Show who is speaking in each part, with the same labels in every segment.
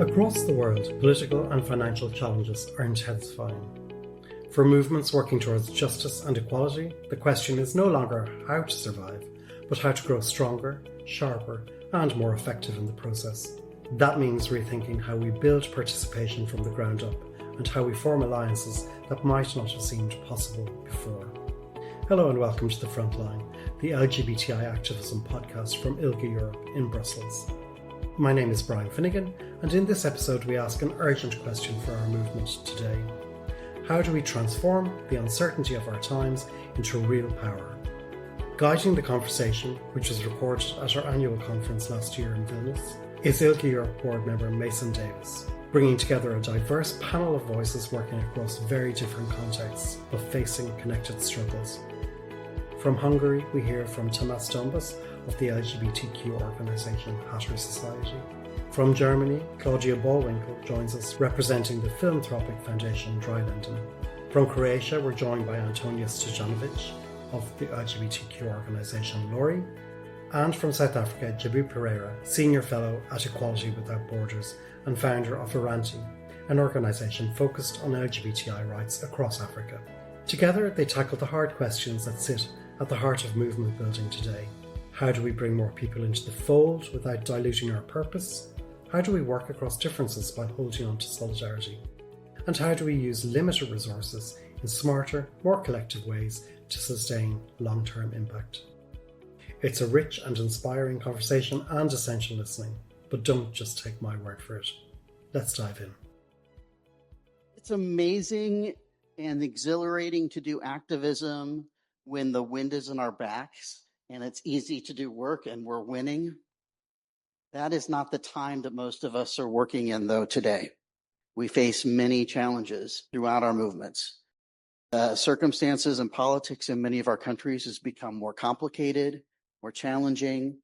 Speaker 1: Across the world, political and financial challenges are intensifying. For movements working towards justice and equality, the question is no longer how to survive, but how to grow stronger, sharper, and more effective in the process. That means rethinking how we build participation from the ground up and how we form alliances that might not have seemed possible before. Hello and welcome to The Frontline, the LGBTI activism podcast from ILGA-Europe in Brussels. My name is Brian Finnegan, and in this episode we ask an urgent question for our movement today. How do we transform the uncertainty of our times into real power? Guiding the conversation, which was recorded at our annual conference last year in Vilnius, is ILGA-Europe board member Masen Davis, bringing together a diverse panel of voices working across very different contexts but facing connected struggles. From Hungary, we hear from Masen Davis of the LGBTQ organisation Hatter Society. From Germany, Claudia Ballwinkle joins us representing the Philanthropic Foundation Dreilanden. From Croatia, we're joined by Antonia Stojanovic of the LGBTQ organisation Lori. And from South Africa, Jabu Pereira, Senior Fellow at Equality Without Borders and founder of Iranti, an organisation focused on LGBTI rights across Africa. Together, they tackle the hard questions that sit at the heart of movement building today. How do we bring more people into the fold without diluting our purpose? How do we work across differences while holding on to solidarity? And how do we use limited resources in smarter, more collective ways to sustain long-term impact? It's a rich and inspiring conversation and essential listening, but don't just take my word for it. Let's dive in.
Speaker 2: It's amazing and exhilarating to do activism when the wind is in our backs and it's easy to do work and we're winning. That is not the time that most of us are working in, though, today. We face many challenges throughout our movements. Circumstances and politics in many of our countries has become more complicated, more challenging,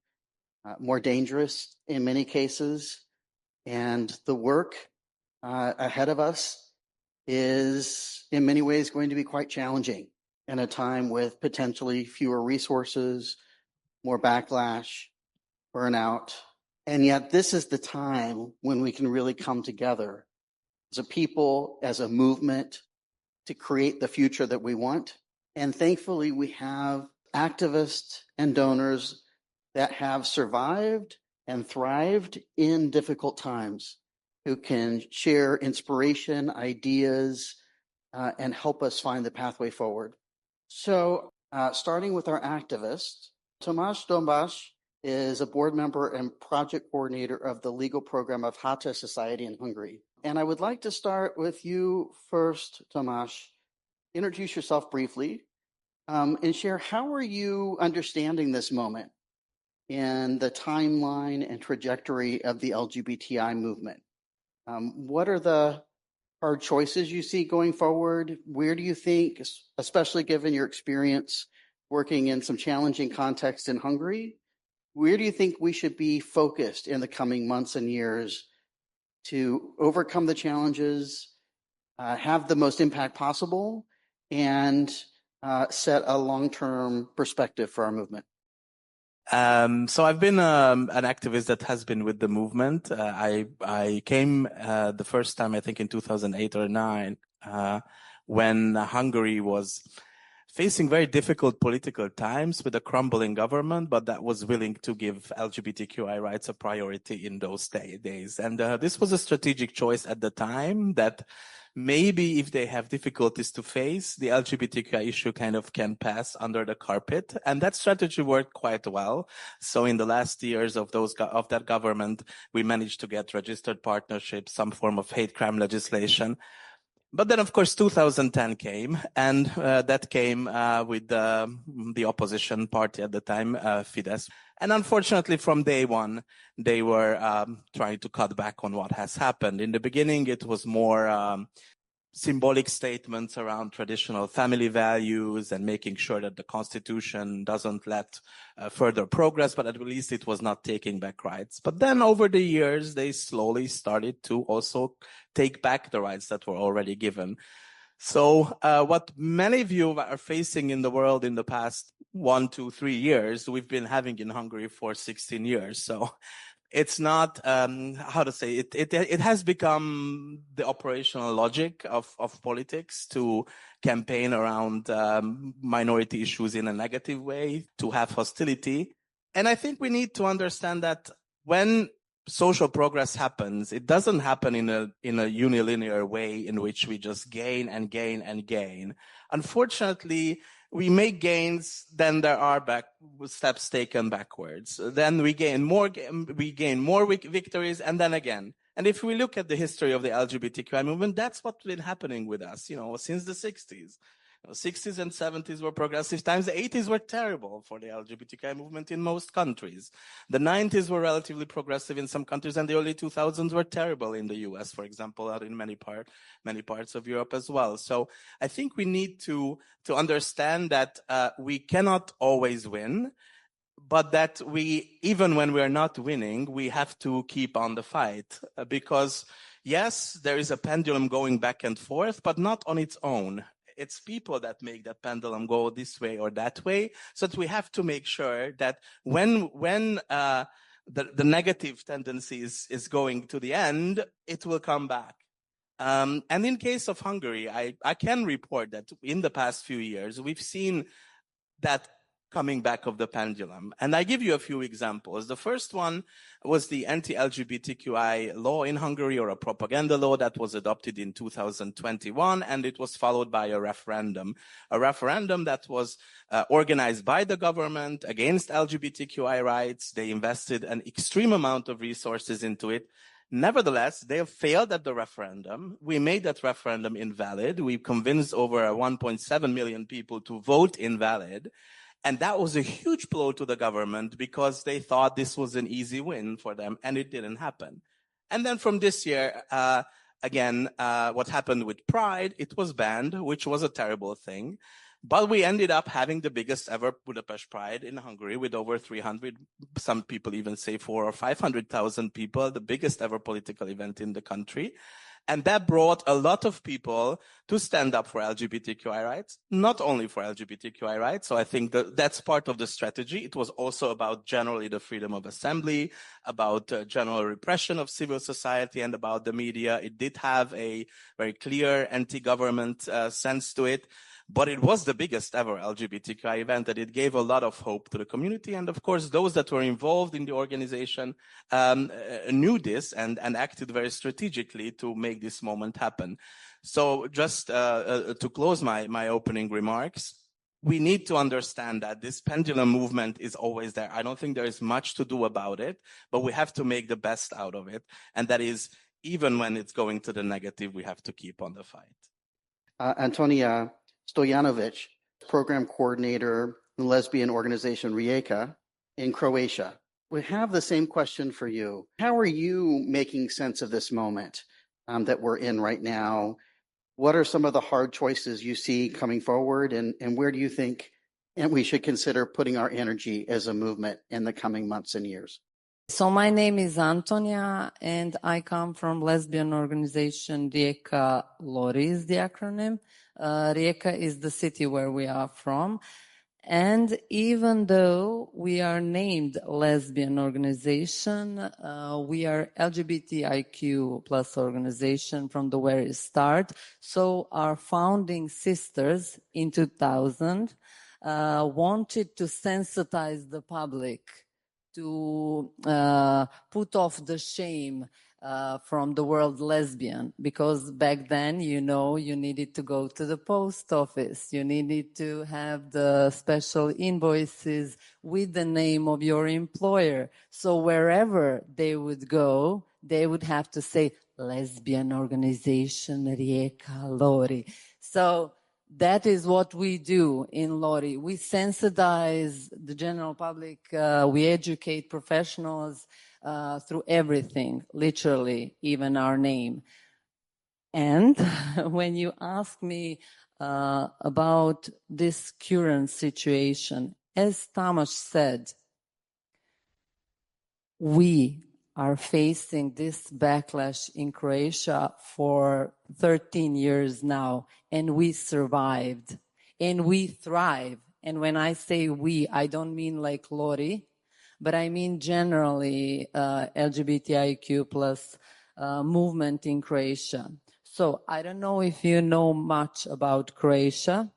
Speaker 2: more dangerous in many cases. And the work ahead of us is in many ways going to be quite challenging in a time with potentially fewer resources, more backlash, burnout. And yet this is the time when we can really come together as a people, as a movement, to create the future that we want. And thankfully, we have activists and donors that have survived and thrived in difficult times, who can share inspiration, ideas, and help us find the pathway forward. So starting with our activists, Tomasz Dąbas is a board member and project coordinator of the legal program of Hatter Society in Hungary. And I would like to start with you first, Tomasz. Introduce yourself briefly and share how are you understanding this moment in the timeline and trajectory of the LGBTI movement. What are the hard choices you see going forward? Where do you think, especially given your experience working in some challenging contexts in Hungary, where do you think we should be focused in the coming months and years to overcome the challenges, have the most impact possible, and set a long-term perspective for our movement?
Speaker 3: So I've been an activist that has been with the movement. I came the first time, I think, in 2008 or 9, when Hungary was facing very difficult political times with a crumbling government, but that was willing to give LGBTQI rights a priority in those days. And this was a strategic choice at the time that maybe if they have difficulties to face, the LGBTQI issue kind of can pass under the carpet. And that strategy worked quite well. So in the last years of that government, we managed to get registered partnerships, some form of hate crime legislation. But then, of course, 2010 came, and that came with the opposition party at the time, Fidesz. And unfortunately, from day one, they were trying to cut back on what has happened. In the beginning, it was more symbolic statements around traditional family values and making sure that the constitution doesn't let further progress, but at least it was not taking back rights. But then over the years, they slowly started to also take back the rights that were already given. So what many of you are facing in the world in the past 1, 2, 3 years, we've been having in Hungary for 16 years. So it's not, how to say, it has become the operational logic of politics to campaign around minority issues in a negative way, to have hostility. And I think we need to understand that when social progress happens, it doesn't happen in a unilinear way in which we just gain and gain and gain. Unfortunately, we make gains, then there are steps taken backwards. Then we gain more victories, and then again. And if we look at the history of the LGBTQI movement, that's what's been happening with us, since the 60s. 60s and 70s were progressive times. The 80s were terrible for the LGBTQI movement in most countries. The 90s were relatively progressive in some countries, and the early 2000s were terrible in the US, for example, and in many parts of Europe as well. So I think we need to understand that we cannot always win, but that even when we're not winning, we have to keep on the fight, because yes, there is a pendulum going back and forth, but not on its own. It's people that make that pendulum go this way or that way. So that we have to make sure that when the negative tendency is going to the end, it will come back. And in case of Hungary, I can report that in the past few years, we've seen that coming back of the pendulum. And I give you a few examples. The first one was the anti-LGBTQI law in Hungary, or a propaganda law that was adopted in 2021, and it was followed by a referendum that was organized by the government against LGBTQI rights. They invested an extreme amount of resources into it. Nevertheless, they failed at the referendum. We made that referendum invalid. We convinced over 1.7 million people to vote invalid. And that was a huge blow to the government, because they thought this was an easy win for them, and it didn't happen. And then from this year, again, what happened with Pride, it was banned, which was a terrible thing. But we ended up having the biggest ever Budapest Pride in Hungary, with over 300, some people even say 400,000 or 500,000 people, the biggest ever political event in the country. And that brought a lot of people to stand up for LGBTQI rights, not only for LGBTQI rights. So I think that's part of the strategy. It was also about generally the freedom of assembly, about general repression of civil society, and about the media. It did have a very clear anti-government sense to it. But it was the biggest ever LGBTQI event, and it gave a lot of hope to the community. And of course, those that were involved in the organization knew this and acted very strategically to make this moment happen. So just to close my opening remarks, we need to understand that this pendulum movement is always there. I don't think there is much to do about it, but we have to make the best out of it. And that is, even when it's going to the negative, we have to keep on the fight.
Speaker 2: Antonia Stojanovic, program coordinator in the lesbian organization Rijeka in Croatia. We have the same question for you. How are you making sense of this moment that we're in right now? What are some of the hard choices you see coming forward, and where do you think we should consider putting our energy as a movement in the coming months and years?
Speaker 4: So my name is Antonia, and I come from lesbian organization Rijeka. Lori is the acronym. Rijeka is the city where we are from. And even though we are named lesbian organization, we are LGBTIQ plus organization from the very start. So our founding sisters in 2000 wanted to sensitize the public, to put off the shame from the word lesbian, because back then, you needed to go to the post office. You needed to have the special invoices with the name of your employer. So wherever they would go, they would have to say lesbian organization Rijeka Lori. So that is what we do in Lori. We sensitize the general public. We educate professionals through everything, literally, even our name. And when you ask me about this current situation, as Tamas said, we are facing this backlash in Croatia for 13 years now, and we survived, and we thrive. And when I say we, I don't mean like Lori, but I mean generally LGBTIQ plus movement in Croatia. So I don't know if you know much about Croatia.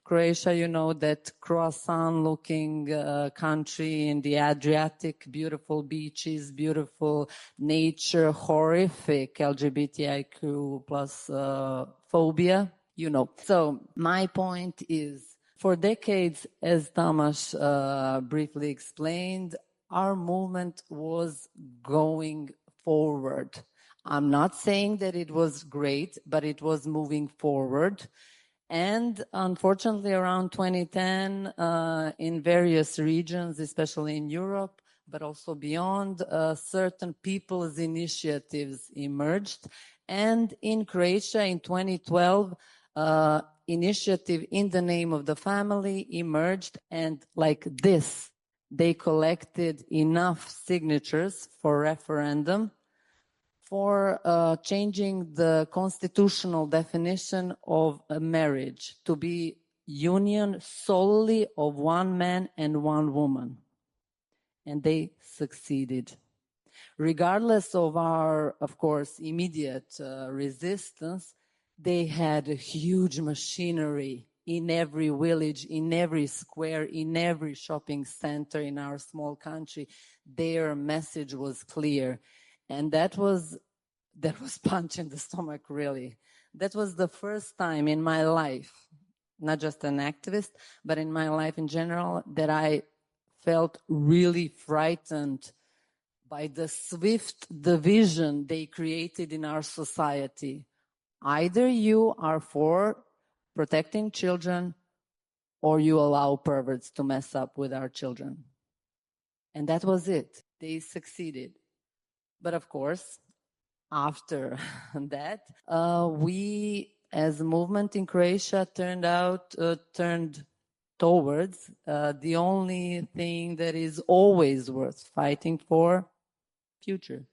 Speaker 4: Croatia, you know, that croissant-looking country in the Adriatic, beautiful beaches, beautiful nature, horrific LGBTIQ plus phobia, you know. So my point is, for decades, as Tamas briefly explained, our movement was going forward. I'm not saying that it was great, but it was moving forward. And unfortunately, around 2010, in various regions, especially in Europe, but also beyond, certain people's initiatives emerged. And in Croatia in 2012, initiative In the Name of the Family emerged, and like this, they collected enough signatures for referendum for changing the constitutional definition of a marriage to be union solely of one man and one woman. And they succeeded. Regardless of our, of course, immediate resistance, they had a huge machinery in every village, in every square, in every shopping center in our small country. Their message was clear. And that was punch in the stomach, really. That was the first time in my life, not just an activist, but in my life in general, that I felt really frightened by the swift division they created in our society. Either you are for protecting children, or you allow perverts to mess up with our children. And that was it. They succeeded. But of course, after that, we as a movement in Croatia turned towards the only thing that is always worth fighting for, future.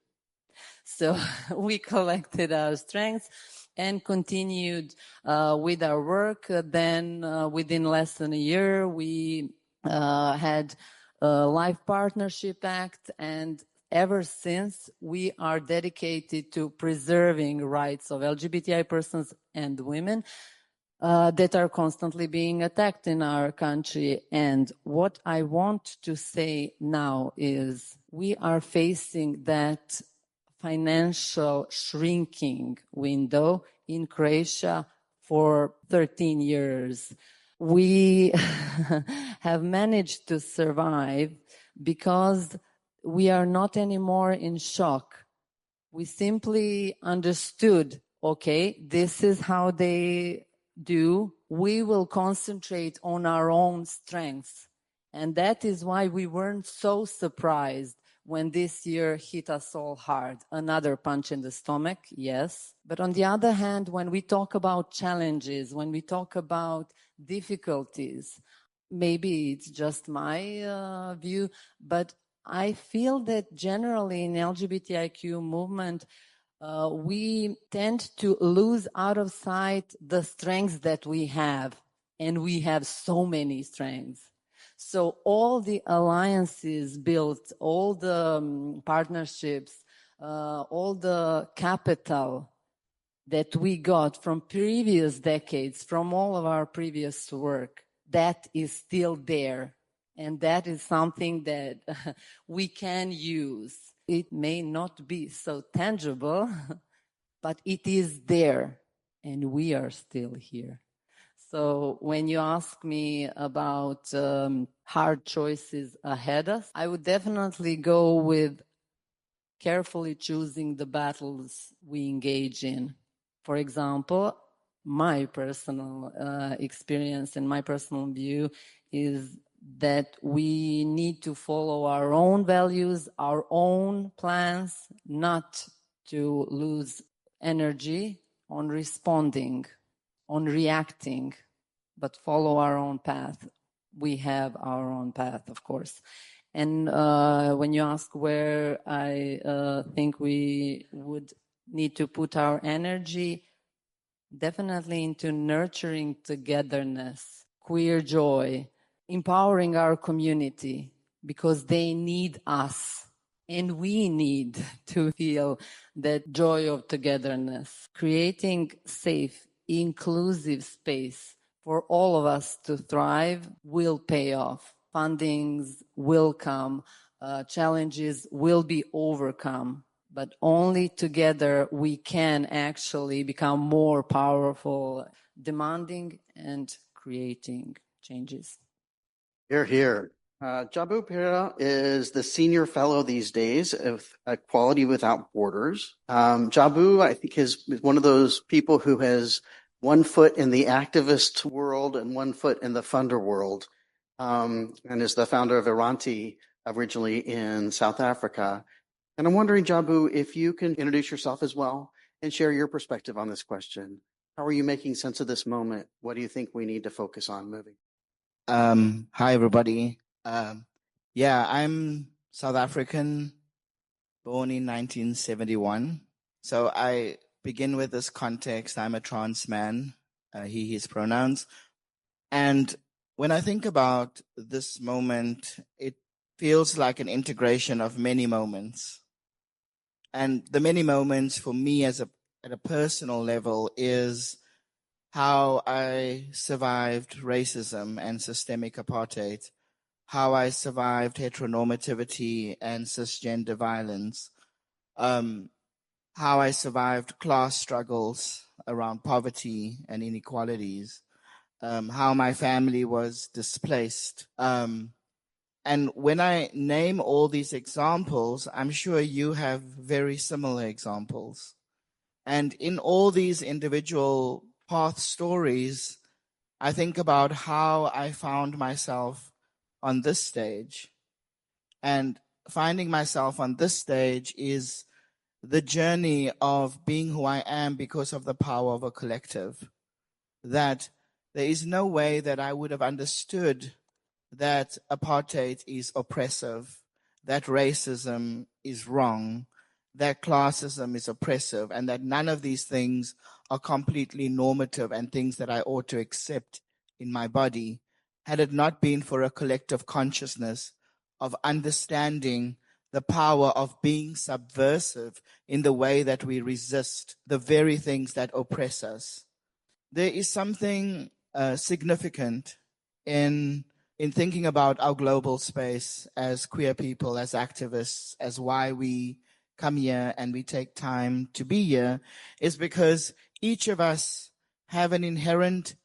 Speaker 4: So we collected our strengths and continued with our work. Then within less than a year, we had a Life Partnership Act, and ever since, we are dedicated to preserving rights of LGBTI persons and women that are constantly being attacked in our country. And what I want to say now is we are facing that financial shrinking window in Croatia for 13 years. We have managed to survive because we are not anymore in shock. We simply understood, okay, this is how they do. We will concentrate on our own strengths. And that is why we weren't so surprised when this year hit us all hard. Another punch in the stomach, yes. But on the other hand, when we talk about challenges, when we talk about difficulties, maybe it's just my view, but I feel that generally in LGBTIQ movement, we tend to lose out of sight the strengths that we have, and we have so many strengths. So all the alliances built, all the partnerships, all the capital that we got from previous decades, from all of our previous work, that is still there. And that is something that we can use. It may not be so tangible, but it is there, and we are still here. So when you ask me about hard choices ahead of us, I would definitely go with carefully choosing the battles we engage in. For example, my personal experience and my personal view is that we need to follow our own values, our own plans, not to lose energy on responding, on reacting, but follow our own path. We have our own path, of course. And when you ask where I think we would need to put our energy, definitely into nurturing togetherness, queer joy, empowering our community, because they need us and we need to feel that joy of togetherness, creating safe, inclusive space for all of us to thrive will pay off. Fundings will come, challenges will be overcome, but only together we can actually become more powerful, demanding and creating changes.
Speaker 2: Here, here. Jabu Pera is the senior fellow these days of Equality Without Borders. Jabu, I think, is one of those people who has one foot in the activist world and one foot in the funder world, and is the founder of Iranti, originally in South Africa. And I'm wondering, Jabu, if you can introduce yourself as well and share your perspective on this question. How are you making sense of this moment? What do you think we need to focus on moving?
Speaker 5: Hi, everybody. Yeah, I'm South African, born in 1971. So I begin with this context. I'm a trans man, he, his pronouns. And when I think about this moment, it feels like an integration of many moments. And the many moments for me at a personal level is how I survived racism and systemic apartheid, how I survived heteronormativity and cisgender violence, how I survived class struggles around poverty and inequalities, how my family was displaced. And when I name all these examples, I'm sure you have very similar examples. And in all these individual path stories, I think about how I found myself on this stage. And finding myself on this stage is the journey of being who I am because of the power of a collective. That there is no way that I would have understood that apartheid is oppressive, that racism is wrong, that classism is oppressive, and that none of these things are completely normative and things that I ought to accept in my body, had it not been for a collective consciousness of understanding the power of being subversive in the way that we resist the very things that oppress us. There is something significant in thinking about our global space as queer people, as activists, as why we come here and we take time to be here, is because each of us have an inherent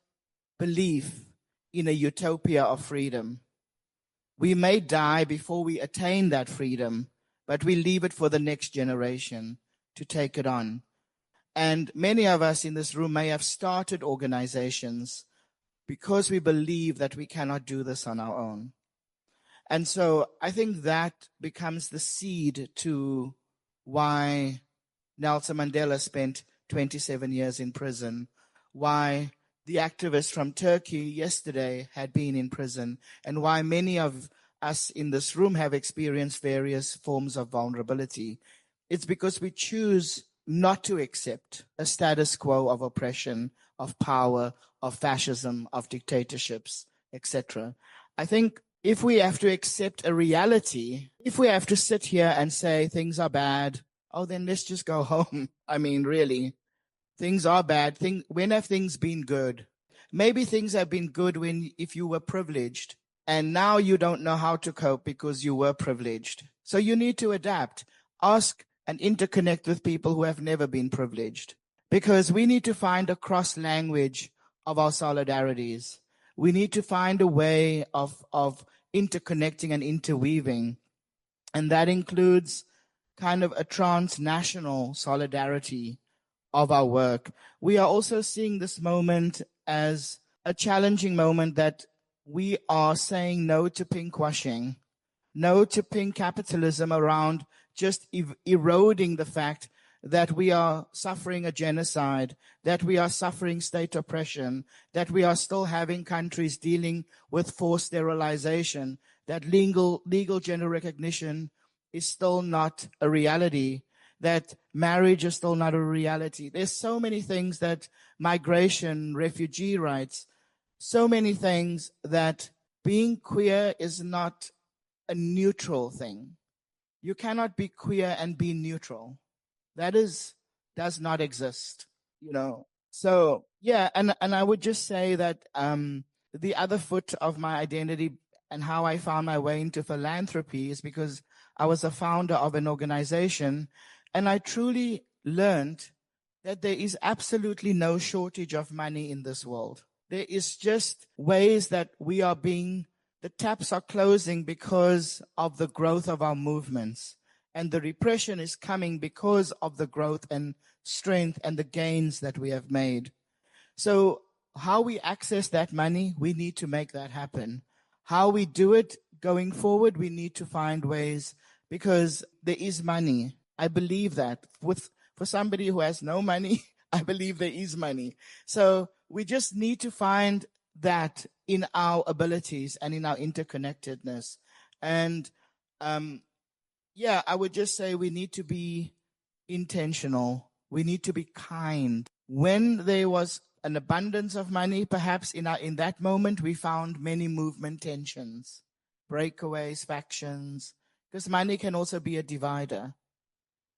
Speaker 5: belief in a utopia of freedom. We may die before we attain that freedom, but we leave it for the next generation to take it on. And many of us in this room may have started organizations because we believe that we cannot do this on our own. And so I think that becomes the seed to why Nelson Mandela spent 27 years in prison, why the activist from Turkey yesterday had been in prison, and why many of us in this room have experienced various forms of vulnerability. It's because we choose not to accept a status quo of oppression, of power, of fascism, of dictatorships, etc. I think if we have to accept a reality, if we have to sit here and say things are bad, oh, then let's just go home. I mean, really, things are bad. When have things been good? Maybe things have been good if you were privileged, and now you don't know how to cope because you were privileged. So you need to adapt. Ask and interconnect with people who have never been privileged, because we need to find a cross language of our solidarities. We need to find a way of interconnecting and interweaving. And that includes kind of a transnational solidarity of our work. We are also seeing this moment as a challenging moment that we are saying no to pinkwashing, no to pink capitalism around just eroding the fact that we are suffering a genocide, that we are suffering state oppression, that we are still having countries dealing with forced sterilization, that legal gender recognition is still not a reality, that marriage is still not a reality. There's so many things, that migration, refugee rights, so many things, that being queer is not a neutral thing. You cannot be queer and be neutral. That does not exist, you know. So yeah, and I would just say that the other foot of my identity and how I found my way into philanthropy is because I was a founder of an organization, and I truly learned that there is absolutely no shortage of money in this world. There is just ways that the taps are closing because of the growth of our movements. And the repression is coming because of the growth and strength and the gains that we have made. So how we access that money, we need to make that happen. How we do it going forward, we need to find ways, because there is money. I believe that. For somebody who has no money, I believe there is money. So we just need to find that in our abilities and in our interconnectedness. And yeah, I would just say we need to be intentional. We need to be kind. When there was an abundance of money, perhaps in that moment, we found many movement tensions, breakaways, factions, because money can also be a divider.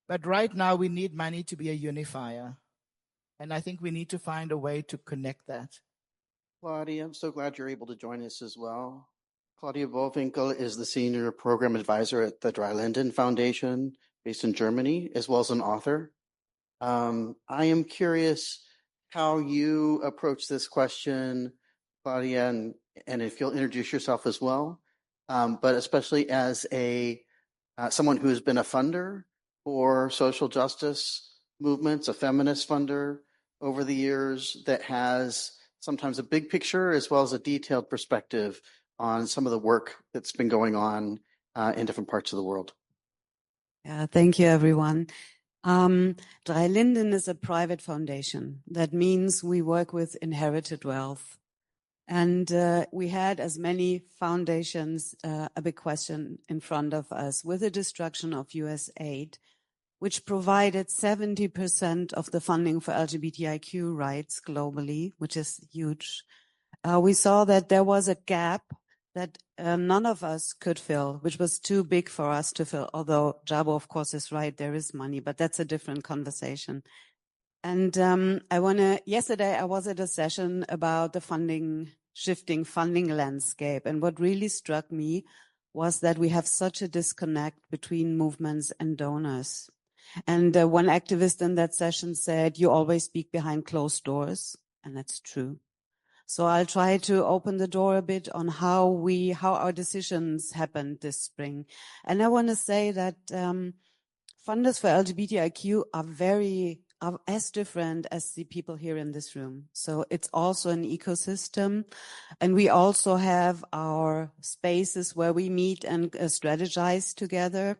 Speaker 5: But right now, we need money to be a unifier. And I think we need to find a way to connect that.
Speaker 2: Claudia, I'm so glad you're able to join us as well. Claudia Bovinkel is the Senior Program Advisor at the Dreilinden Foundation, based in Germany, as well as an author. I am curious how you approach this question, Claudia, and if you'll introduce yourself as well, but especially as someone who has been a funder for social justice movements, a feminist funder over the years that has sometimes a big picture as well as a detailed perspective on some of the work that's been going on in different parts of the world.
Speaker 6: Yeah, thank you, everyone. Dreilinden is a private foundation. That means we work with inherited wealth. And we had, as many foundations, a big question in front of us with the destruction of US aid, which provided 70% of the funding for LGBTIQ rights globally, which is huge. We saw that there was a gap that none of us could fill, which was too big for us to fill. Although Jabo, of course, is right, there is money, but that's a different conversation. And yesterday I was at a session about the shifting funding landscape. And what really struck me was that we have such a disconnect between movements and donors. And one activist in that session said, you always speak behind closed doors. And that's true. So I'll try to open the door a bit on how our decisions happened this spring. And I want to say that funders for LGBTIQ are as different as the people here in this room. So it's also an ecosystem. And we also have our spaces where we meet and strategize together.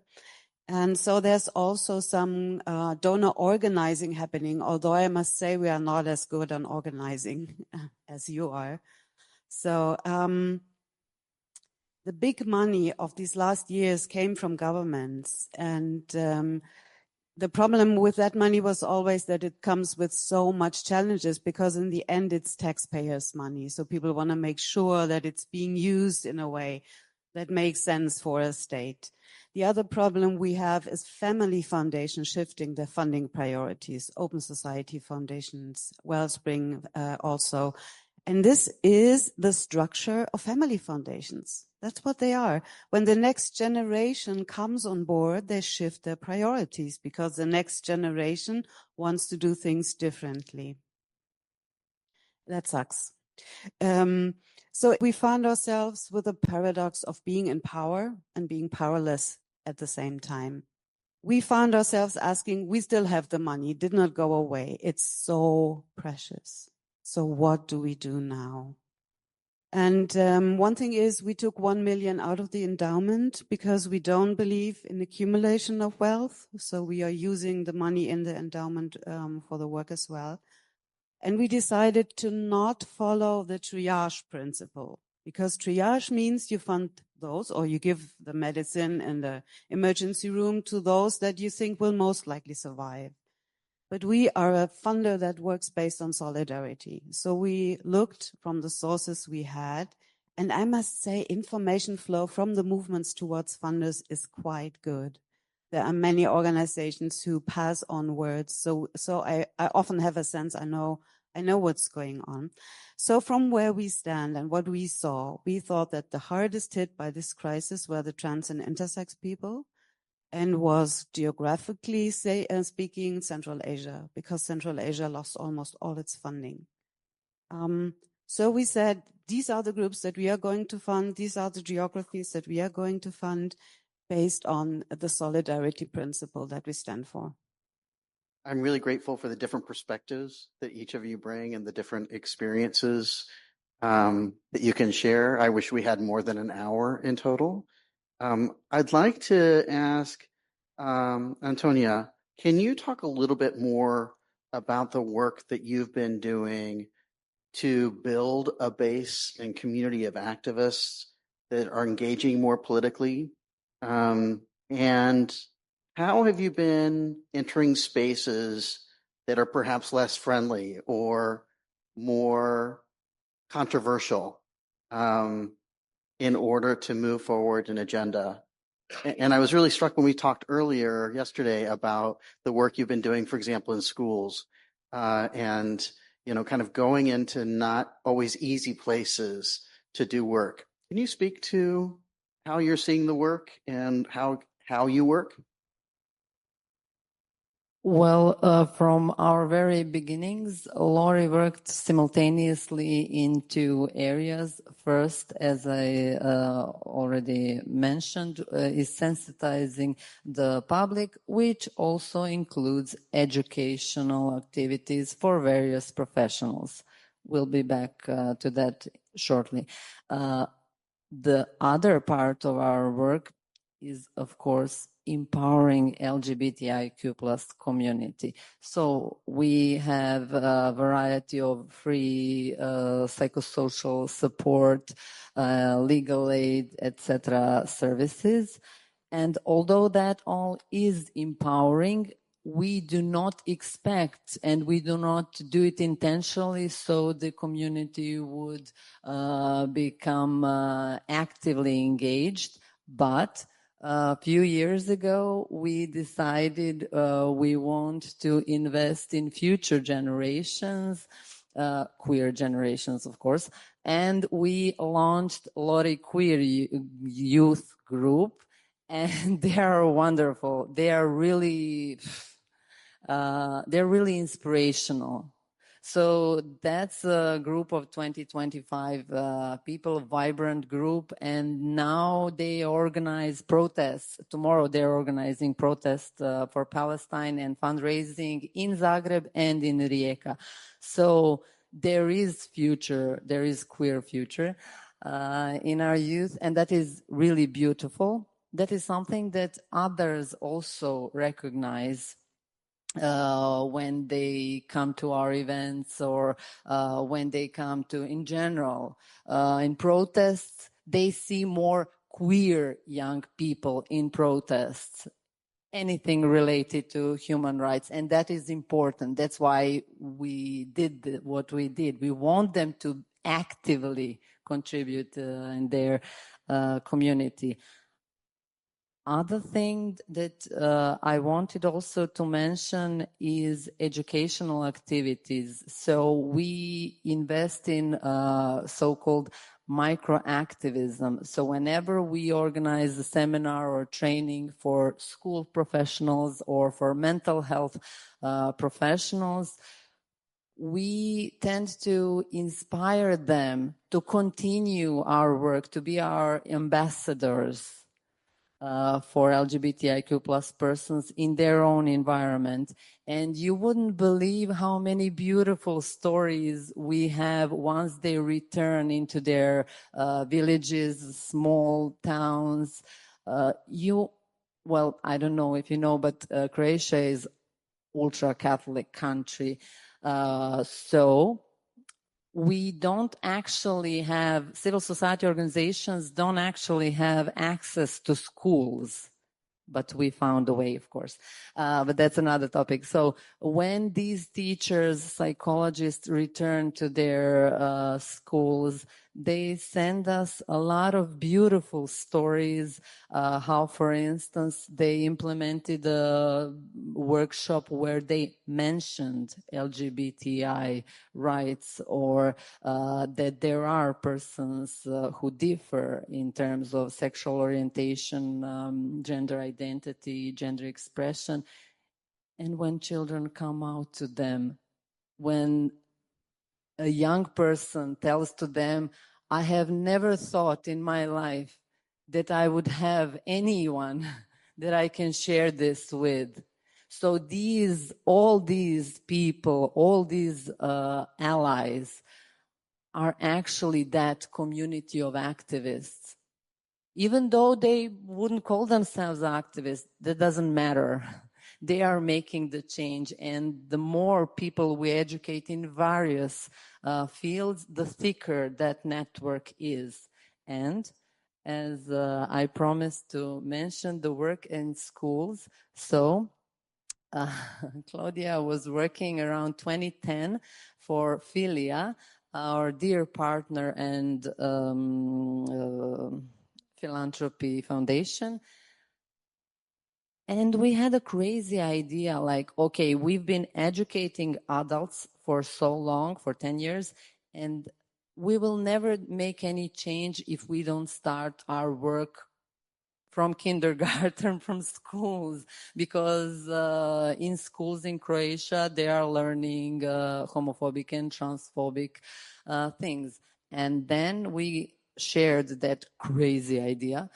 Speaker 6: And so there's also some donor organizing happening, although I must say we are not as good on organizing as you are. So the big money of these last years came from governments. And the problem with that money was always that it comes with so much challenges, because in the end, it's taxpayers' money. So people want to make sure that it's being used in a way that makes sense for a state. The other problem we have is family foundations shifting their funding priorities, open society foundations, Wellspring also. And this is the structure of family foundations. That's what they are. When the next generation comes on board, they shift their priorities because the next generation wants to do things differently. That sucks. So we found ourselves with a paradox of being in power and being powerless at the same time. We found ourselves asking, we still have the money, did not go away. It's so precious. So what do we do now? And one thing is we took 1 million out of the endowment because we don't believe in accumulation of wealth. So we are using the money in the endowment for the work as well. And we decided to not follow the triage principle, because triage means you fund those, or you give the medicine in the emergency room to those that you think will most likely survive. But we are a funder that works based on solidarity. So we looked from the sources we had, and I must say information flow from the movements towards funders is quite good. There are many organizations who pass on words. So I often have a sense, I know what's going on. So from where we stand and what we saw, we thought that the hardest hit by this crisis were the trans and intersex people, and was geographically speaking Central Asia, because Central Asia lost almost all its funding. So we said, these are the groups that we are going to fund. These are the geographies that we are going to fund based on the solidarity principle that we stand for.
Speaker 2: I'm really grateful for the different perspectives that each of you bring and the different experiences that you can share. I wish we had more than an hour in total. I'd like to ask Antonia, can you talk a little bit more about the work that you've been doing to build a base and community of activists that are engaging more politically? And how have you been entering spaces that are perhaps less friendly or more controversial in order to move forward an agenda? And I was really struck when we talked earlier yesterday about the work you've been doing, for example, in schools, and kind of going into not always easy places to do work. Can you speak to how you're seeing the work and how you work?
Speaker 4: Well, from our very beginnings, Lori worked simultaneously in two areas. First, as I already mentioned, is sensitizing the public, which also includes educational activities for various professionals. We'll be back to that shortly. The other part of our work is, of course, empowering LGBTIQ plus community. So we have a variety of free psychosocial support, legal aid, etc. services. And although that all is empowering, we do not expect and we do not do it intentionally so the community would become actively engaged. But a few years ago, we decided we want to invest in future generations, queer generations, of course, and we launched Lori Queer Youth Group, and they are wonderful. They are really inspirational. So that's a group of 20-25 people, a vibrant group, and now they organize protests. Tomorrow they're organizing protests for Palestine and fundraising in Zagreb and in Rijeka. So there is future, there is queer future in our youth, and that is really beautiful. That is something that others also recognize when they come to our events, or when they come to, in general, in protests, they see more queer young people in protests, anything related to human rights, and that is important. That's why we did what we did. We want them to actively contribute in their community. Other thing that I wanted also to mention is educational activities. So we invest in so-called microactivism. So whenever we organize a seminar or training for school professionals or for mental health professionals, we tend to inspire them to continue our work, to be our ambassadors for LGBTIQ plus persons in their own environment. And you wouldn't believe how many beautiful stories we have once they return into their villages, small towns. Well, I don't know if you know, but Croatia is ultra-Catholic country. So we don't actually have, civil society organizations don't actually have access to schools. But we found a way, of course. But that's another topic. So when these teachers, psychologists return to their schools, they send us a lot of beautiful stories, how, for instance, they implemented a workshop where they mentioned LGBTI rights, or that there are persons who differ in terms of sexual orientation, gender identity, gender expression. And when children come out to them, when a young person tells to them, I have never thought in my life that I would have anyone that I can share this with. So all these people, all these allies are actually that community of activists. Even though they wouldn't call themselves activists, that doesn't matter. They are making the change, and the more people we educate in various fields, the thicker that network is. And as I promised to mention the work in schools, so Claudia was working around 2010 for Filia, our dear partner and philanthropy foundation. And we had a crazy idea, like, okay, we've been educating adults for so long, for 10 years, and we will never make any change if we don't start our work from kindergarten, from schools, because in schools in Croatia, they are learning homophobic and transphobic things. And then we shared that crazy idea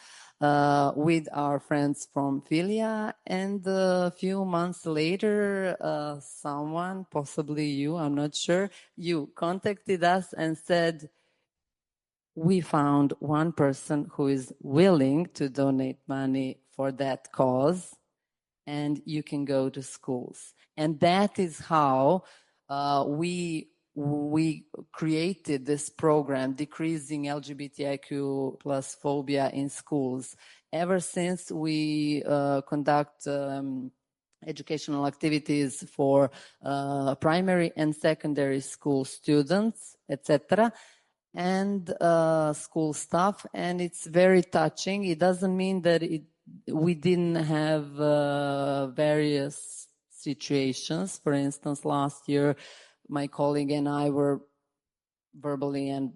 Speaker 4: with our friends from Filia, and a few months later, someone, possibly you, I'm not sure, you contacted us and said, we found one person who is willing to donate money for that cause, and you can go to schools. And that is how we created this program, Decreasing LGBTIQ plus phobia in schools. Ever since we conduct educational activities for primary and secondary school students, etc., and school staff, and it's very touching. It doesn't mean that we didn't have various situations. For instance, last year, my colleague and I were verbally and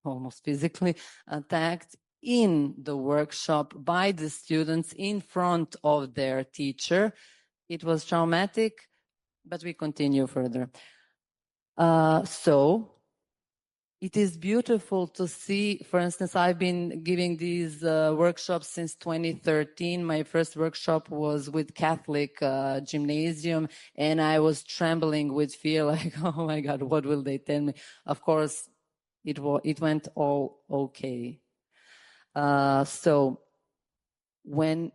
Speaker 4: almost physically attacked in the workshop by the students in front of their teacher. It was traumatic, but we continue further. So it is beautiful to see. For instance, I've been giving these workshops since 2013. My first workshop was with Catholic gymnasium, and I was trembling with fear, like, oh my God, what will they tell me? Of course, it went all okay. So when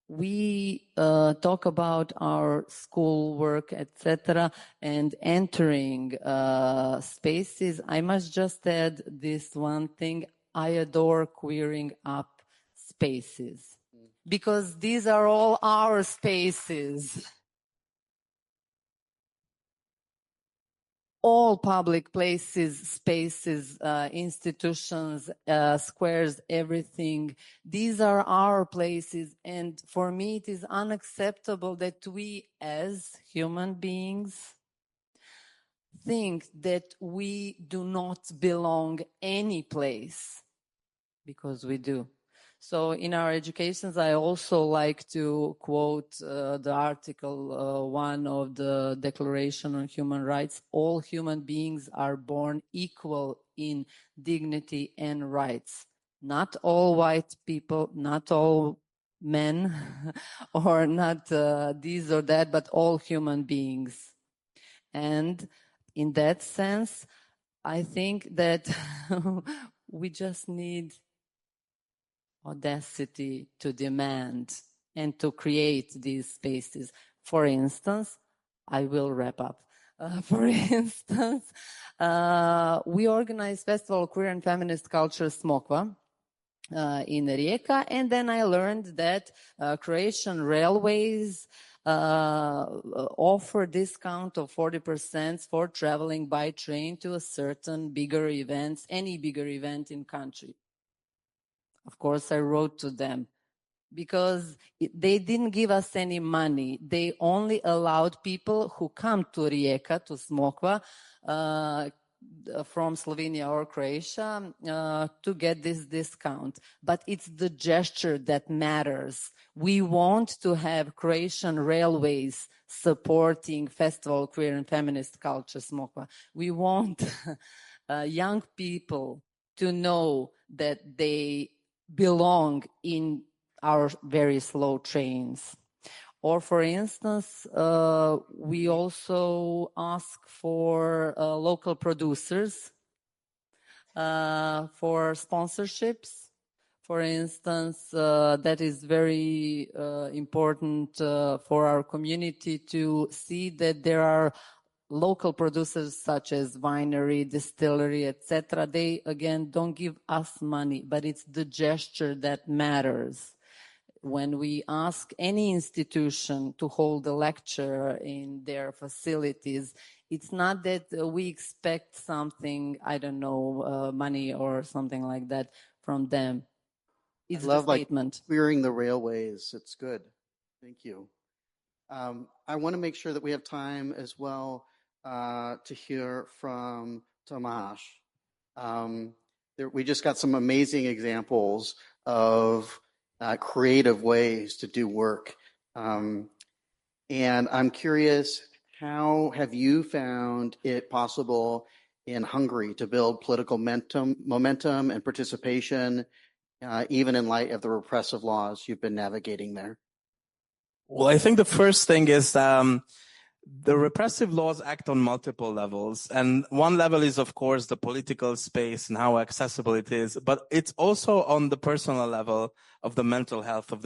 Speaker 4: we talk about our school work, etc., and entering spaces, I must just add this one thing. I adore queering up spaces, because these are all our spaces. All public places, spaces, institutions, squares, everything. These are our places. And for me, it is unacceptable that we as human beings think that we do not belong any place, because we do. So in our educations, I also like to quote the Article 1 of the Declaration on Human Rights. All human beings are born equal in dignity and rights. Not all white people, not all men, or not these or that, but all human beings. And in that sense, I think that we just need audacity to demand and to create these spaces. For instance, I will wrap up. For instance, we organize Festival Queer and Feminist Culture Smokva in Rijeka, and then I learned that Croatian Railways offer discount of 40% for traveling by train to a certain bigger events, any bigger event in country. Of course, I wrote to them because they didn't give us any money. They only allowed people who come to Rijeka, to Smokva, from Slovenia or Croatia, to get this discount. But it's the gesture that matters. We want to have Croatian Railways supporting Festival Queer and Feminist Culture Smokva. We want young people to know that they belong in our very slow trains. Or for instance, we also ask for local producers for sponsorships. For instance, that is very important for our community to see that there are local producers such as winery, distillery, etc. They, again, don't give us money, but it's the gesture that matters. When we ask any institution to hold a lecture in their facilities, it's not that we expect something, I don't know, money or something like that from them. It's
Speaker 2: I love,
Speaker 4: a statement.
Speaker 2: like, clearing the railways. It's good. Thank you. I want to make sure that we have time as well to hear from Tomasz. We just got some amazing examples of creative ways to do work. And I'm curious, how have you found it possible in Hungary to build political momentum and participation, even in light of the repressive laws you've been navigating there?
Speaker 3: Well, I think the first thing is the repressive laws act on multiple levels. And one level is, of course, the political space and how accessible it is. But it's also on the personal level of the mental health of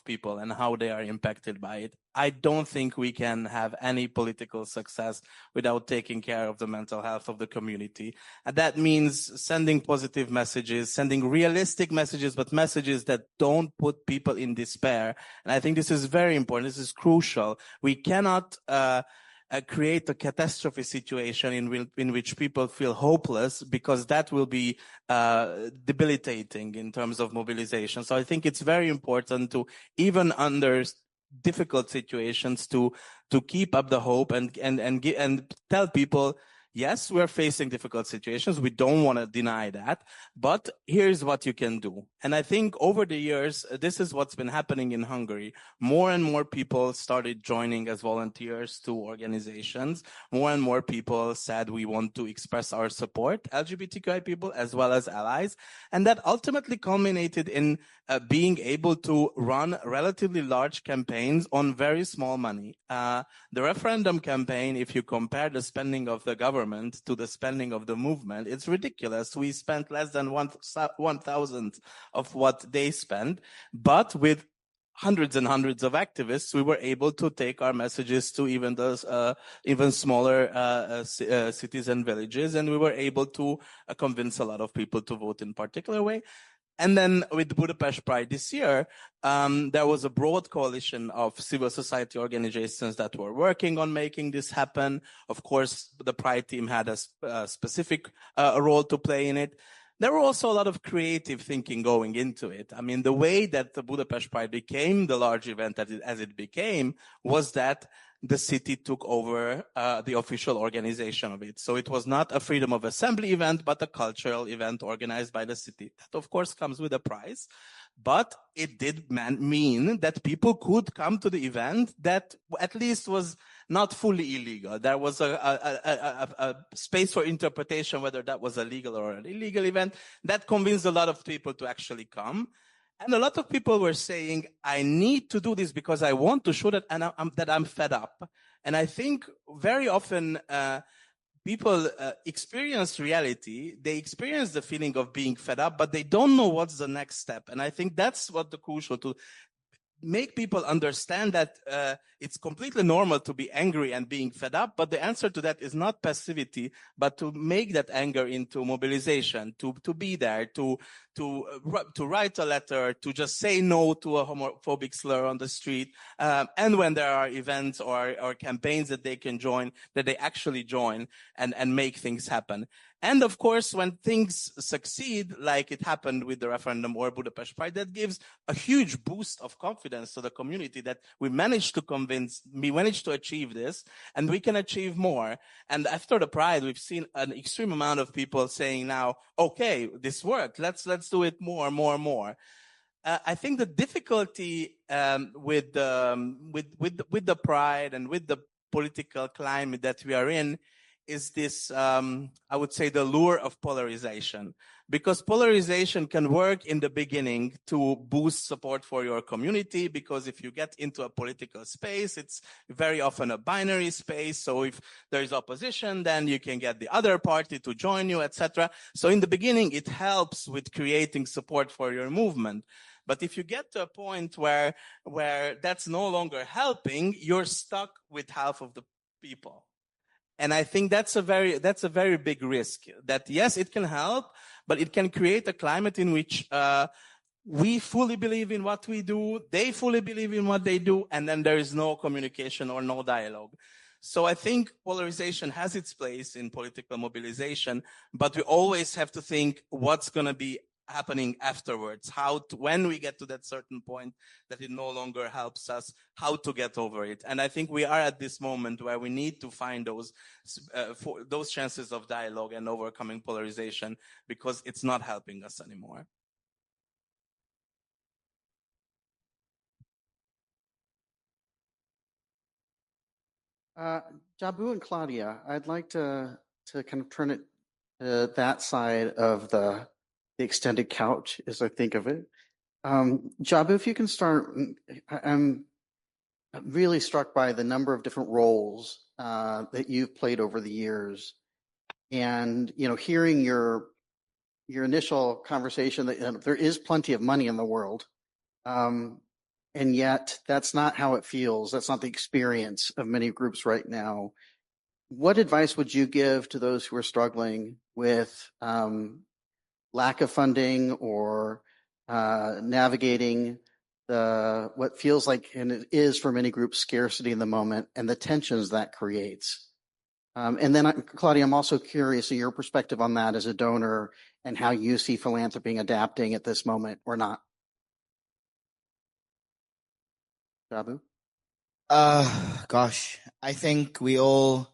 Speaker 3: people and how they are impacted by it. I don't think we can have any political success without taking care of the mental health of the community. And that means sending positive messages, sending realistic messages, but messages that don't put people in despair. And I think this is very important. This is crucial. We cannot create a catastrophe situation in which people feel hopeless, because that will be debilitating in terms of mobilization. So I think it's very important to, even under difficult situations, to keep up the hope and tell people, yes, we're facing difficult situations. We don't want to deny that, but here's what you can do. And I think over the years, this is what's been happening in Hungary. More and more people started joining as volunteers to organizations. More and more people said, we want to express our support, LGBTQI people as well as allies. And that ultimately culminated in being able to run relatively large campaigns on very small money. The referendum campaign, if you compare the spending of the government to the spending of the movement, it's ridiculous. We spent less than 1,000th of what they spent, but with hundreds and hundreds of activists, we were able to take our messages to even those even smaller cities and villages, and we were able to convince a lot of people to vote in a particular way. And then with Budapest Pride this year, there was a broad coalition of civil society organizations that were working on making this happen. Of course, the Pride team had a specific role to play in it. There were also a lot of creative thinking going into it. I mean, the way that the Budapest Pride became the large event as it became was that the city took over the official organization of it. So it was not a freedom of assembly event, but a cultural event organized by the city. That, of course, comes with a price. But it did mean that people could come to the event that at least was not fully illegal. There was a space for interpretation whether that was a legal or an illegal event. That convinced a lot of people to actually come. And a lot of people were saying, I need to do this because I want to show that I'm fed up. And I think very often people experience reality. They experience the feeling of being fed up, but they don't know what's the next step. And I think that's what the crucial to make people understand that it's completely normal to be angry and being fed up, but the answer to that is not passivity, but to make that anger into mobilization, to be there, to write a letter, to just say no to a homophobic slur on the street, and when there are events or campaigns that they can join, that they actually join and make things happen. And of course, when things succeed, like it happened with the referendum or Budapest Pride, that gives a huge boost of confidence to the community that we managed to achieve this, and we can achieve more. And after the Pride, we've seen an extreme amount of people saying now, okay, this worked. Let's do it more. I think the difficulty with the Pride and with the political climate that we are in is this, I would say, the lure of polarization. Because polarization can work in the beginning to boost support for your community, because if you get into a political space, it's very often a binary space. So if there is opposition, then you can get the other party to join you, etc. So in the beginning, it helps with creating support for your movement. But if you get to a point where that's no longer helping, you're stuck with half of the people. And I think that's a very big risk, that yes, it can help, but it can create a climate in which we fully believe in what we do, they fully believe in what they do, and then there is no communication or no dialogue. So I think polarization has its place in political mobilization, but we always have to think what's going to be happening afterwards, when we get to that certain point that it no longer helps us, how to get over it. And I think we are at this moment where we need to find those chances of dialogue and overcoming polarization, because it's not helping us anymore.
Speaker 2: Jabu and Claudia, I'd like to kind of turn it to that side of the extended couch, as I think of it. Jabu, if you can start, I'm really struck by the number of different roles that you've played over the years, and hearing your initial conversation that there is plenty of money in the world, and yet that's not how it feels. That's not the experience of many groups right now. What advice would you give to those who are struggling with lack of funding or navigating what feels like, and it is for many groups, scarcity in the moment and the tensions that creates? And then, Claudia, I'm also curious of your perspective on that as a donor and how you see philanthropy adapting at this moment or not. Jabu?
Speaker 5: Gosh, I think we all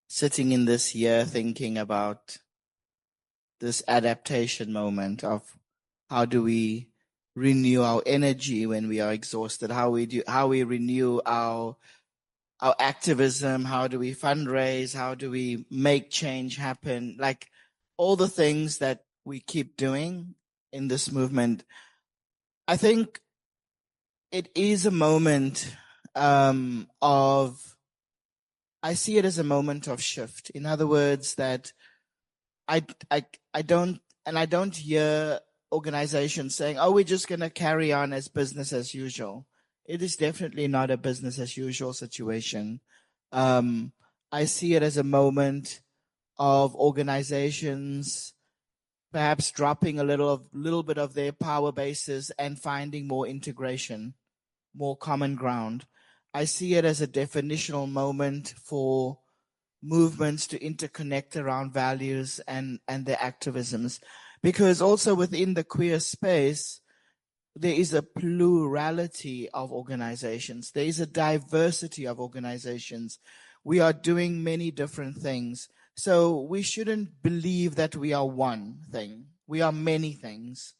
Speaker 5: sitting in this year thinking about this adaptation moment of how do we renew our energy when we are exhausted, how we renew our activism, how do we fundraise, how do we make change happen, like all the things that we keep doing in this movement. I think it is a moment I see it as a moment of shift. In other words, that I don't hear organizations saying, oh, we're just going to carry on as business as usual. It is definitely not a business as usual situation. I see it as a moment of organizations perhaps dropping a little bit of their power bases and finding more integration, more common ground. I see it as a definitional moment for movements to interconnect around values and their activisms. Because also within the queer space, there is a plurality of organizations. There is a diversity of organizations. We are doing many different things. So we shouldn't believe that we are one thing. We are many things.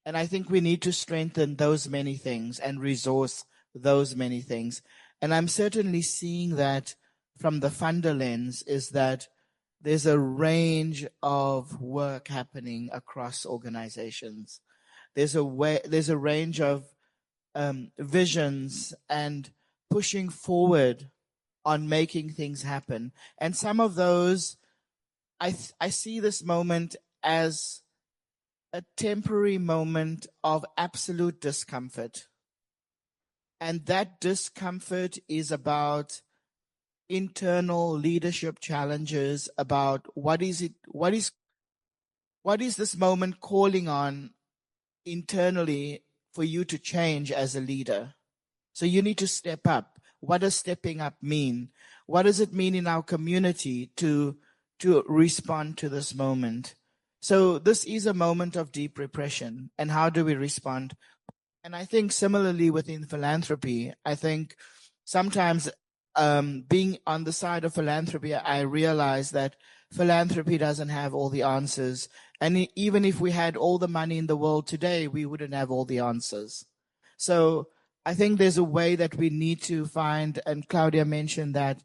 Speaker 5: And I think we need to strengthen those many things and resource those many things. And I'm certainly seeing that from the funder lens, is that there's a range of work happening across organizations. There's a range of visions and pushing forward on making things happen. And some of those, I see this moment as a temporary moment of absolute discomfort. And that discomfort is about internal leadership challenges, about what is this moment calling on internally for you to change as a leader. So you need to step up. What does stepping up mean? What does it mean in our community to respond to this moment? So this is a moment of deep repression. And how do we respond? And I think similarly within philanthropy, I think sometimes being on the side of philanthropy, I realize that philanthropy doesn't have all the answers. And even if we had all the money in the world today, we wouldn't have all the answers. So I think there's a way that we need to find, and Claudia mentioned that,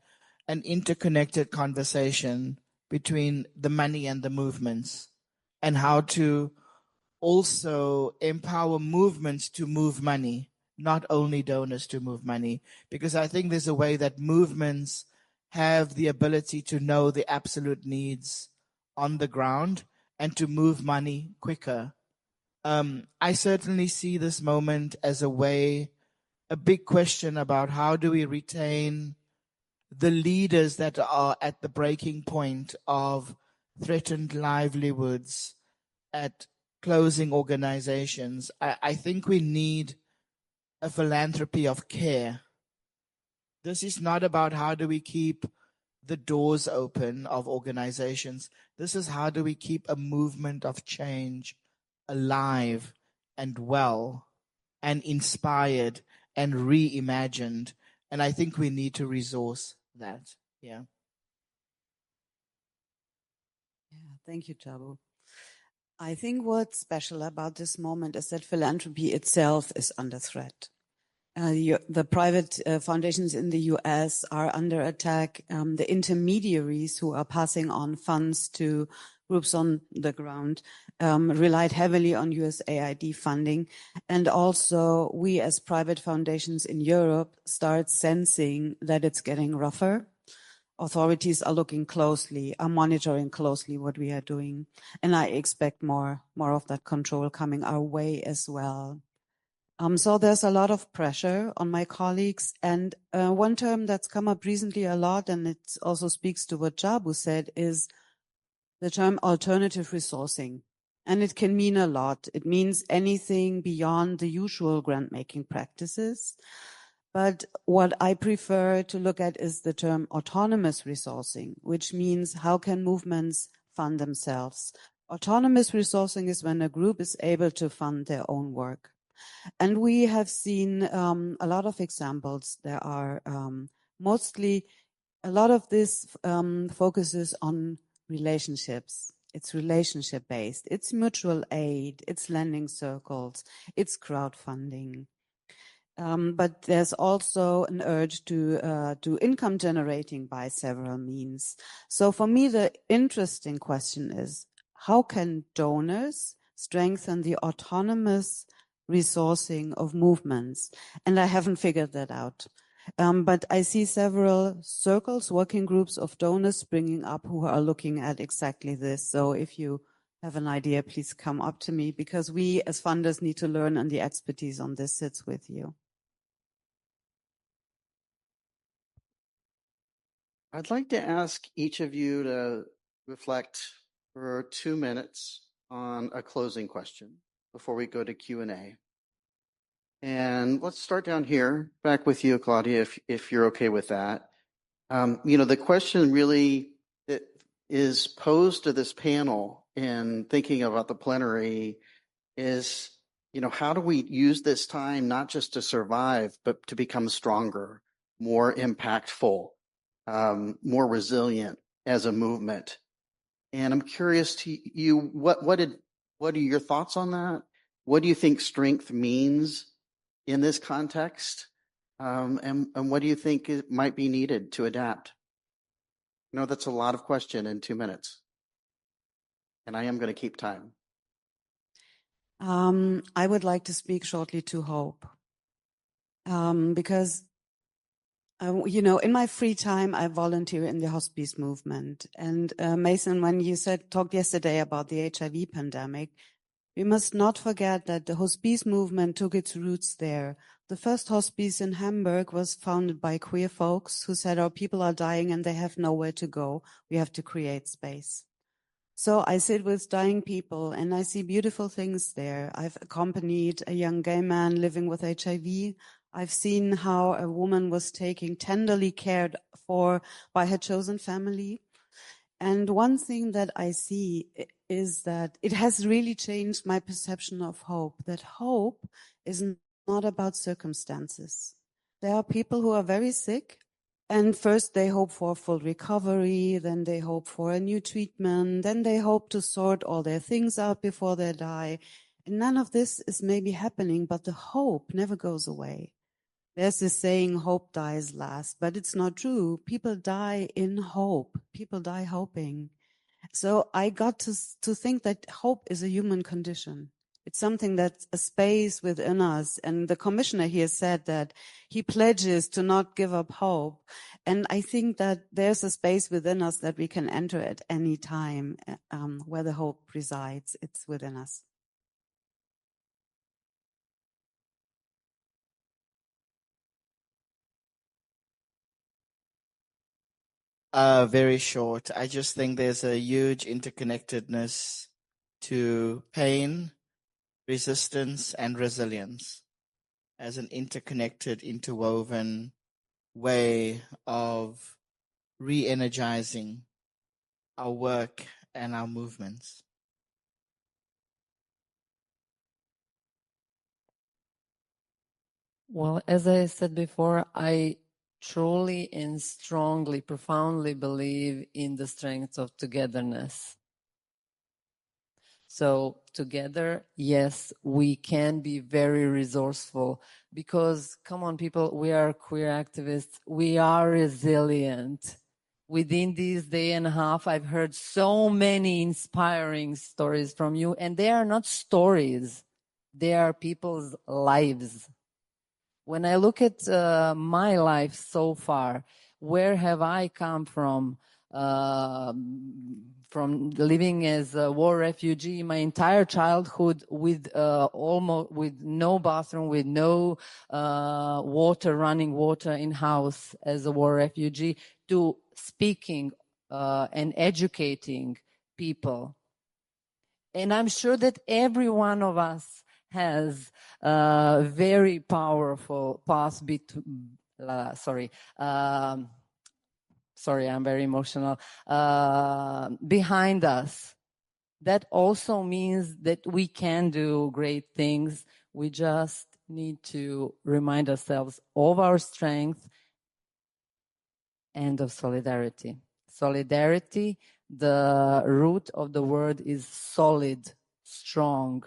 Speaker 5: an interconnected conversation between the money and the movements, and how to also empower movements to move money, not only donors to move money, because I think there's a way that movements have the ability to know the absolute needs on the ground and to move money quicker. I certainly see this moment as a big question about how do we retain the leaders that are at the breaking point of threatened livelihoods, at closing organizations. I think we need a philanthropy of care. This is not about how do we keep the doors open of organizations. This is how do we keep a movement of change alive and well and inspired and reimagined. And I think we need to resource that. Yeah.
Speaker 6: Yeah, thank you, Jabu. I think what's special about this moment is that philanthropy itself is under threat. The private foundations in the US are under attack. The intermediaries who are passing on funds to groups on the ground relied heavily on USAID funding. And also we as private foundations in Europe start sensing that it's getting rougher. Authorities are looking closely, are monitoring closely what we are doing. And I expect more of that control coming our way as well. So there's a lot of pressure on my colleagues. And one term that's come up recently a lot, and it also speaks to what Jabu said, is the term alternative resourcing. And it can mean a lot. It means anything beyond the usual grant-making practices. But what I prefer to look at is the term autonomous resourcing, which means how can movements fund themselves? Autonomous resourcing is when a group is able to fund their own work. And we have seen a lot of examples. There are mostly a lot of this focuses on relationships. It's relationship based. It's mutual aid. It's lending circles. It's crowdfunding. But there's also an urge to income generating by several means. So for me, the interesting question is, how can donors strengthen the autonomous resourcing of movements? And I haven't figured that out. But I see several circles, working groups of donors springing up who are looking at exactly this. So if you have an idea, please come up to me, because we as funders need to learn, and the expertise on this sits with you.
Speaker 2: I'd like to ask each of you to reflect for 2 minutes on a closing question before we go to Q&A. And let's start down here, back with you, Claudia, if you're okay with that. The question really that is posed to this panel in thinking about the plenary is, how do we use this time not just to survive, but to become stronger, more impactful, more resilient as a movement? And I'm curious to you, what are your thoughts on that? What do you think strength means in this context? And what do you think might be needed to adapt? That's a lot of question in 2 minutes. And I am going to keep time.
Speaker 6: I would like to speak shortly to hope. Because in my free time, I volunteer in the hospice movement. And Masen, when you talked yesterday about the HIV pandemic, we must not forget that the hospice movement took its roots there The first hospice in Hamburg was founded by queer folks who said, our people are dying and they have nowhere to go. We have to create space. So I sit with dying people and I see beautiful things there. I've accompanied a young gay man living with HIV. I've seen how a woman was taken tenderly cared for by her chosen family. And one thing that I see is that it has really changed my perception of hope, that hope is not about circumstances. There are people who are very sick, and first they hope for full recovery, then they hope for a new treatment, then they hope to sort all their things out before they die. And none of this is maybe happening, but the hope never goes away. There's this saying, hope dies last, but it's not true. People die in hope. People die hoping. So I got to think that hope is a human condition. It's something that's a space within us. And the commissioner here said that he pledges to not give up hope. And I think that there's a space within us that we can enter at any time, where the hope resides. It's within us.
Speaker 5: Very short. I just think there's a huge interconnectedness to pain, resistance, and resilience as an interconnected, interwoven way of re-energizing our work and our movements.
Speaker 4: Well, as I said before, I truly and strongly, profoundly believe in the strength of togetherness. So together, yes, we can be very resourceful because, come on, people, we are queer activists. We are resilient. Within this day and a half, I've heard so many inspiring stories from you, and they are not stories. They are people's lives. When I look at my life so far, where have I come from living as a war refugee my entire childhood with almost with no bathroom, with no running water in house as a war refugee, to speaking and educating people. And I'm sure that every one of us has a very powerful path sorry, I'm very emotional, behind us. That also means that we can do great things. We just need to remind ourselves of our strength and of solidarity. Solidarity, the root of the word is solid, strong.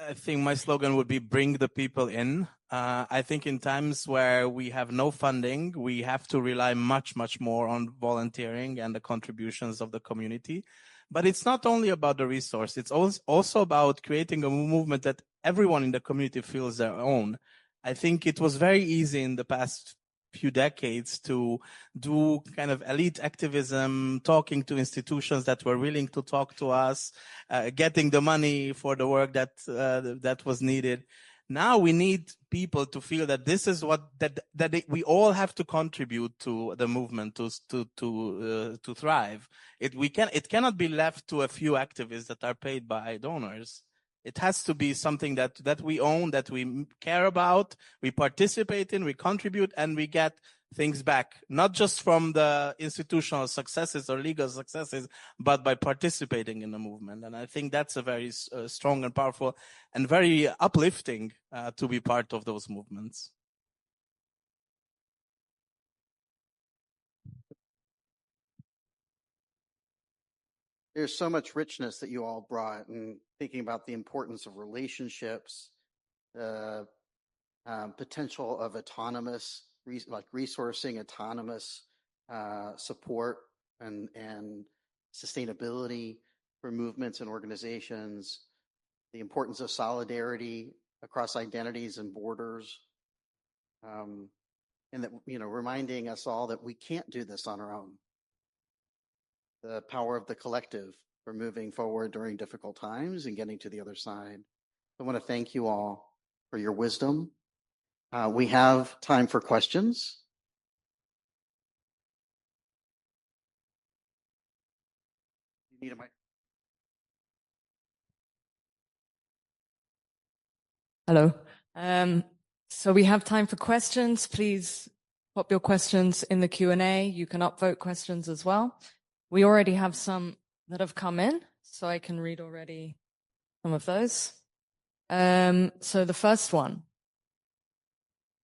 Speaker 3: I think my slogan would be bring the people in. I think in times where we have no funding, we have to rely much, much more on volunteering and the contributions of the community. But it's not only about the resource. It's also about creating a movement that everyone in the community feels their own. I think it was very easy in the past few decades to do kind of elite activism, talking to institutions that were willing to talk to us, getting the money for the work that was needed. Now we need people to feel that this is we all have to contribute to the movement to thrive. It cannot be left to a few activists that are paid by donors. It has to be something that we own, that we care about, we participate in, we contribute, and we get things back, not just from the institutional successes or legal successes, but by participating in the movement. And I think that's a very strong and powerful and very uplifting to be part of those movements.
Speaker 2: There's so much richness that you all brought, and thinking about the importance of relationships, the potential of autonomous, resourcing autonomous support and sustainability for movements and organizations, the importance of solidarity across identities and borders, and that, reminding us all that we can't do this on our own. The power of the collective for moving forward during difficult times and getting to the other side. I want to thank you all for your wisdom. We have time for questions. You need a mic.
Speaker 7: Hello. So we have time for questions. Please pop your questions in the Q&A. You can upvote questions as well. We already have some that have come in, so I can read already some of those. So the first one.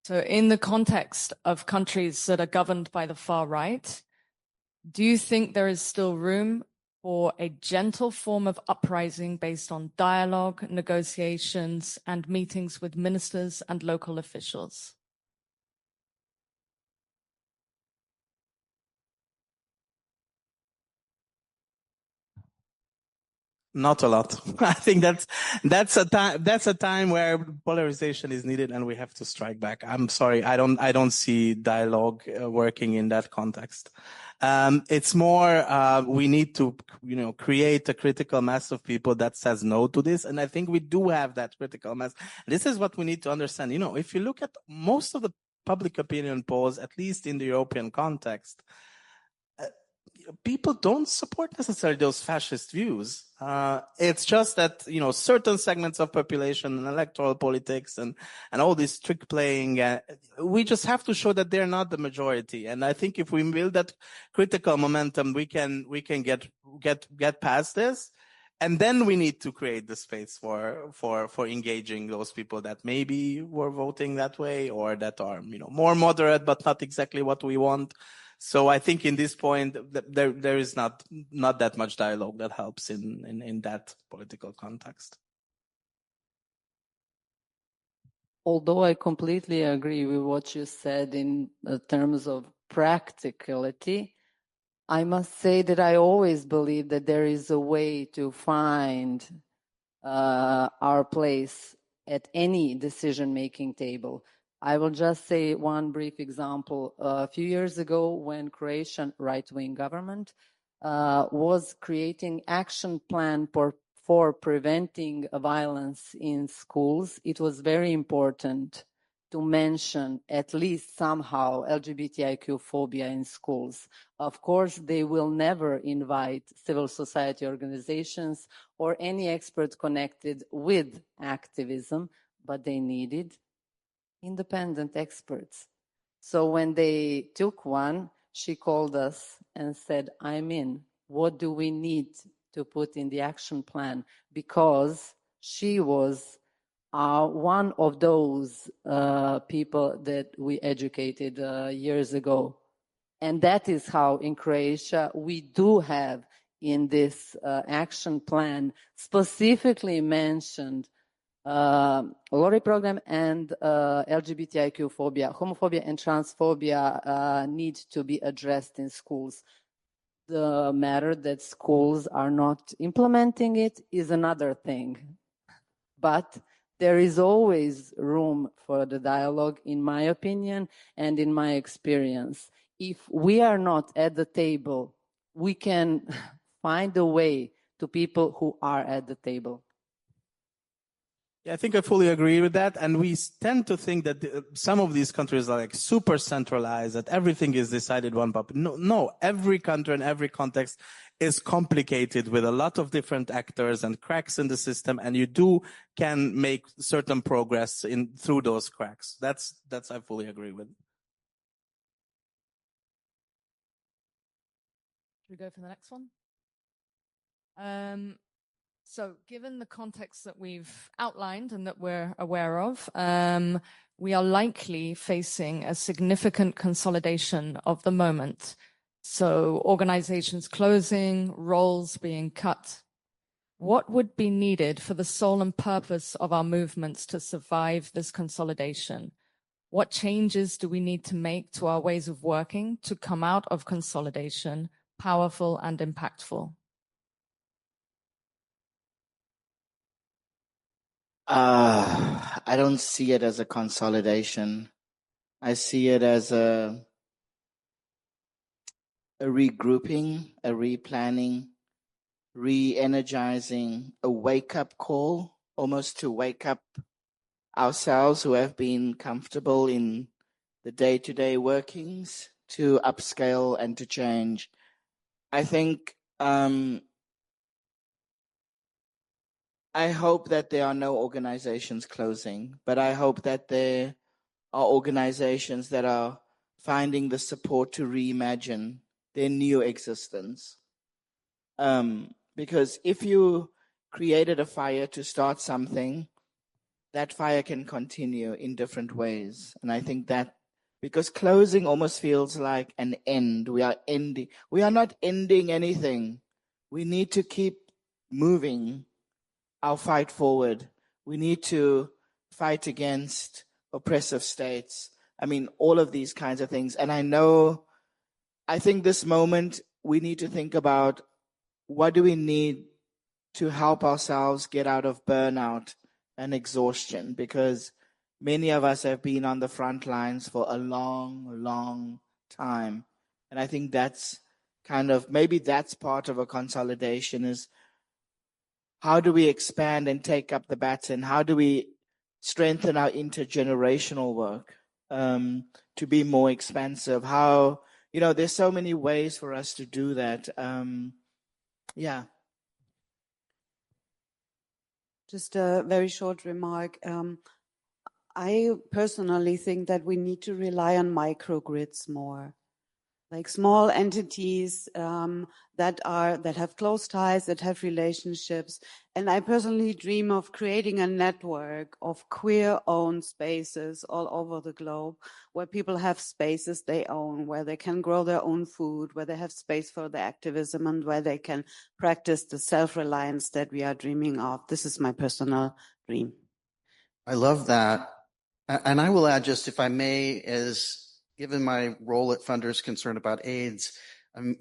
Speaker 7: So in the context of countries that are governed by the far right, do you think there is still room for a gentle form of uprising based on dialogue, negotiations, and meetings with ministers and local officials?
Speaker 3: Not a lot. I think that's a time where polarization is needed, and we have to strike back. I'm sorry, I don't see dialogue working in that context. It's more we need to create a critical mass of people that says no to this, and I think we do have that critical mass. This is what we need to understand. If you look at most of the public opinion polls, at least in the European context, people don't support necessarily those fascist views. It's just that, certain segments of population and electoral politics and all this trick playing, we just have to show that they're not the majority. And I think if we build that critical momentum, we can get past this. And then we need to create the space for engaging those people that maybe were voting that way or that are, more moderate, but not exactly what we want. So I think in this point, there is not that much dialogue that helps in that political context.
Speaker 4: Although I completely agree with what you said in terms of practicality, I must say that I always believe that there is a way to find our place at any decision-making table. I will just say one brief example. A few years ago, when Croatian right-wing government was creating action plan for preventing violence in schools, it was very important to mention at least somehow LGBTIQ phobia in schools. Of course, they will never invite civil society organizations or any expert connected with activism, but they needed independent experts. So when they took one, she called us and said, I'm in. What do we need to put in the action plan? Because she was one of those people that we educated years ago. And that is how in Croatia we do have in this action plan specifically mentioned LORI program and LGBTIQ phobia, homophobia and transphobia need to be addressed in schools. The matter that schools are not implementing it is another thing. But there is always room for the dialogue, in my opinion, and in my experience. If we are not at the table, we can find a way to people who are at the table.
Speaker 3: Yeah, I think I fully agree with that. And we tend to think that some of these countries are like super centralized, that everything is decided one by. No, every country and every context is complicated with a lot of different actors and cracks in the system. And you can make certain progress through those cracks. That's I fully agree with.
Speaker 7: Should we go for the next one? So given the context that we've outlined and that we're aware of, we are likely facing a significant consolidation of the moment. So organizations closing, roles being cut. What would be needed for the soul and purpose of our movements to survive this consolidation? What changes do we need to make to our ways of working to come out of consolidation powerful and impactful?
Speaker 5: I don't see it as a consolidation. I see it as a regrouping, a replanning, re-energizing a wake-up call, almost to wake up ourselves who have been comfortable in the day-to-day workings, to upscale and to change. I think I hope that there are no organizations closing, but I hope that there are organizations that are finding the support to reimagine their new existence. Because if you created a fire to start something, that fire can continue in different ways. And I think that because closing almost feels like an end. We are ending. We are not ending anything. We need to keep moving our fight forward. We need to fight against oppressive states. I mean, all of these kinds of things. And I think this moment we need to think about what do we need to help ourselves get out of burnout and exhaustion, because many of us have been on the front lines for a long, long time. And I think that's maybe that's part of a consolidation, is how do we expand and take up the baton? How do we strengthen our intergenerational work to be more expansive? How, there's so many ways for us to do that. Yeah.
Speaker 6: Just a very short remark. I personally think that we need to rely on microgrids more, like small entities that have close ties, that have relationships. And I personally dream of creating a network of queer-owned spaces all over the globe, where people have spaces they own, where they can grow their own food, where they have space for their activism, and where they can practice the self-reliance that we are dreaming of. This is my personal dream.
Speaker 8: I love that. And I will add, just if I may, is given my role at Funders concerned about AIDS,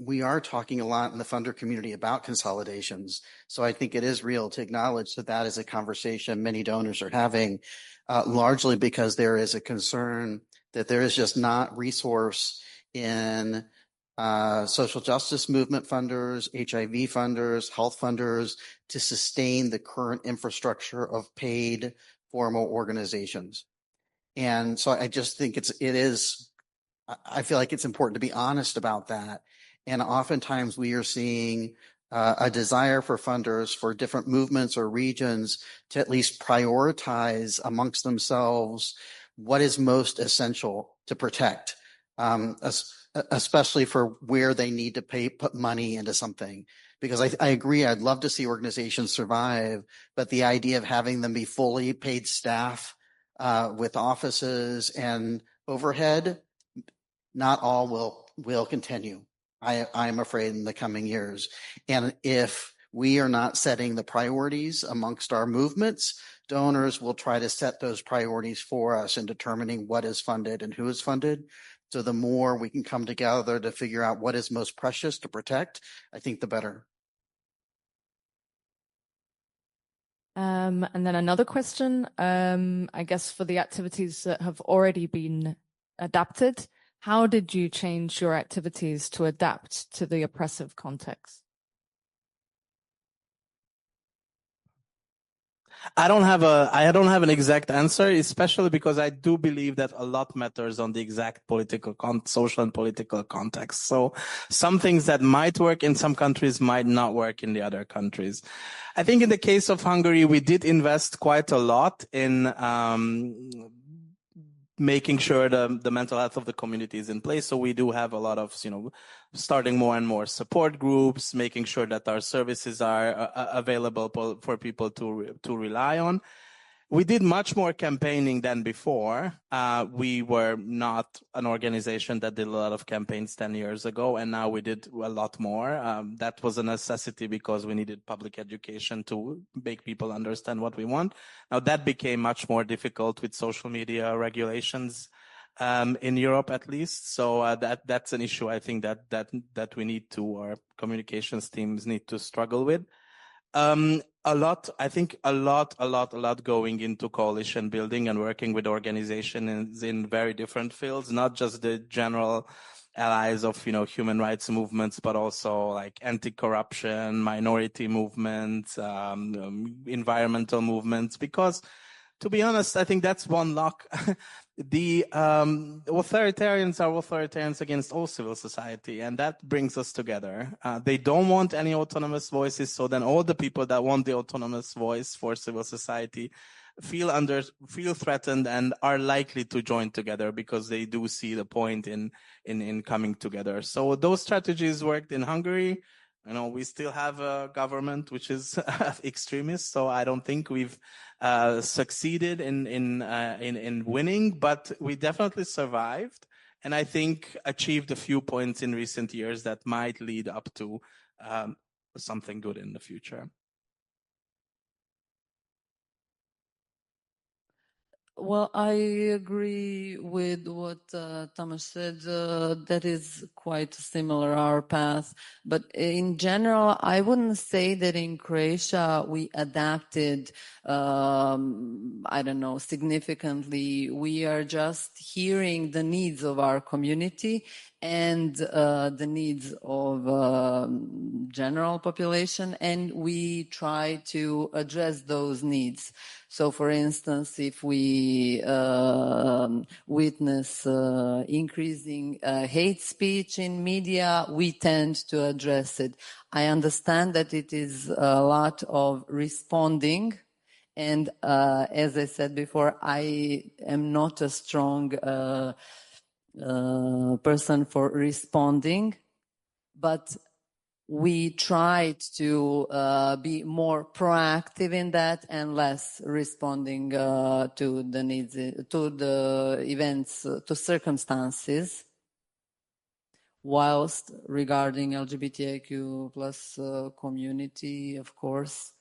Speaker 8: we are talking a lot in the funder community about consolidations. So I think it is real to acknowledge that that is a conversation many donors are having, largely because there is a concern that there is just not resource in social justice movement funders, HIV funders, health funders to sustain the current infrastructure of paid formal organizations. And so I just think I feel like it's important to be honest about that. And oftentimes we are seeing a desire for funders for different movements or regions to at least prioritize amongst themselves what is most essential to protect, especially for where they need to put money into something. Because I agree, I'd love to see organizations survive, but the idea of having them be fully paid staff with offices and overhead, not all will continue, I'm afraid, in the coming years. And if we are not setting the priorities amongst our movements, donors will try to set those priorities for us in determining what is funded and who is funded. So the more we can come together to figure out what is most precious to protect, I think the better.
Speaker 7: And then another question, I guess for the activities that have already been adapted, how did you change your activities to adapt to the oppressive context?
Speaker 3: I don't have an exact answer, especially because I do believe that a lot matters on the exact social and political context. So some things that might work in some countries might not work in the other countries. I think in the case of Hungary, we did invest quite a lot in making sure the mental health of the community is in place. So we do have a lot of, starting more and more support groups, making sure that our services are available for people to rely on. We did much more campaigning than before. We were not an organization that did a lot of campaigns 10 years ago, and now we did a lot more. That was a necessity because we needed public education to make people understand what we want. Now that became much more difficult with social media regulations in Europe, at least. So that's an issue I think that we need to, our communications teams need to struggle with. A lot going into coalition building and working with organizations in very different fields, not just the general allies of, human rights movements, but also like anti-corruption, minority movements, environmental movements, because to be honest, I think that's one lock. The authoritarians are authoritarians against all civil society, and that brings us together. They don't want any autonomous voices, so then all the people that want the autonomous voice for civil society feel threatened and are likely to join together because they do see the point in coming together. So those strategies worked in Hungary. We still have a government which is extremist, so I don't think we've succeeded in winning, but we definitely survived, and I think achieved a few points in recent years that might lead up to something good in the future.
Speaker 4: Well, I agree with what Thomas said. That is quite similar, our path. But in general, I wouldn't say that in Croatia we adapted, significantly. We are just hearing the needs of our community and the needs of general population, and we try to address those needs. So, for instance, if we witness increasing hate speech in media, we tend to address it. I understand that it is a lot of responding, and as I said before, I am not a strong person for responding, but we tried to be more proactive in that and less responding to the needs, to the events, to circumstances. Whilst regarding LGBTIQ plus community, of course,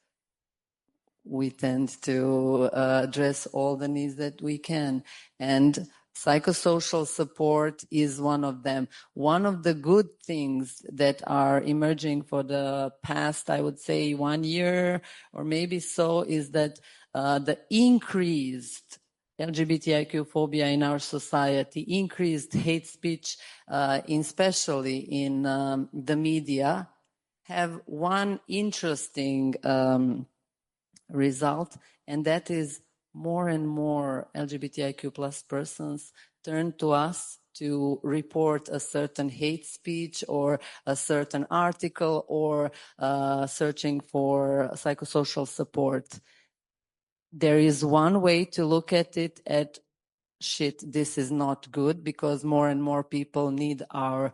Speaker 4: we tend to address all the needs that we can. And psychosocial support is one of them. One of the good things that are emerging for the past, I would say 1 year or maybe so, is that the increased LGBTIQ phobia in our society, increased hate speech, especially in the media, have one interesting result, and that is more and more LGBTIQ plus persons turn to us to report a certain hate speech or a certain article or searching for psychosocial support. There is one way to look at it at shit, this is not good because more and more people need our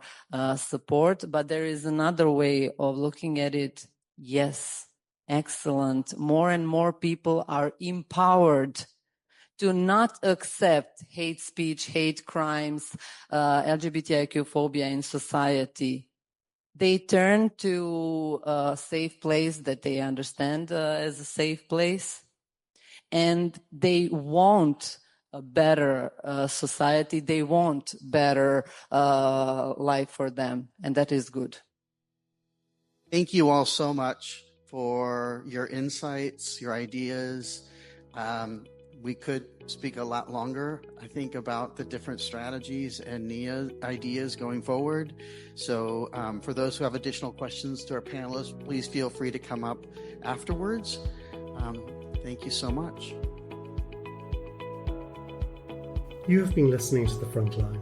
Speaker 4: support. But there is another way of looking at it. Yes, excellent. More and more people are empowered to not accept hate speech, hate crimes, LGBTIQ phobia in society. They turn to a safe place that they understand as a safe place, and they want a better society. They want better life for them, and that is good.
Speaker 8: Thank you all so much for your insights, your ideas. We could speak a lot longer, I think, about the different strategies and ideas going forward. So for those who have additional questions to our panelists, please feel free to come up afterwards. Thank you so much.
Speaker 1: You have been listening to The Frontline.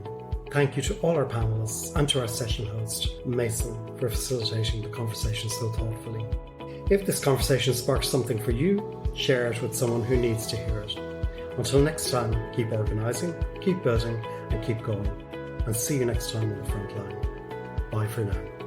Speaker 1: Thank you to all our panelists and to our session host, Masen, for facilitating the conversation so thoughtfully. If this conversation sparks something for you, share it with someone who needs to hear it. Until next time, keep organising, keep building, and keep going. And see you next time on The Frontline. Bye for now.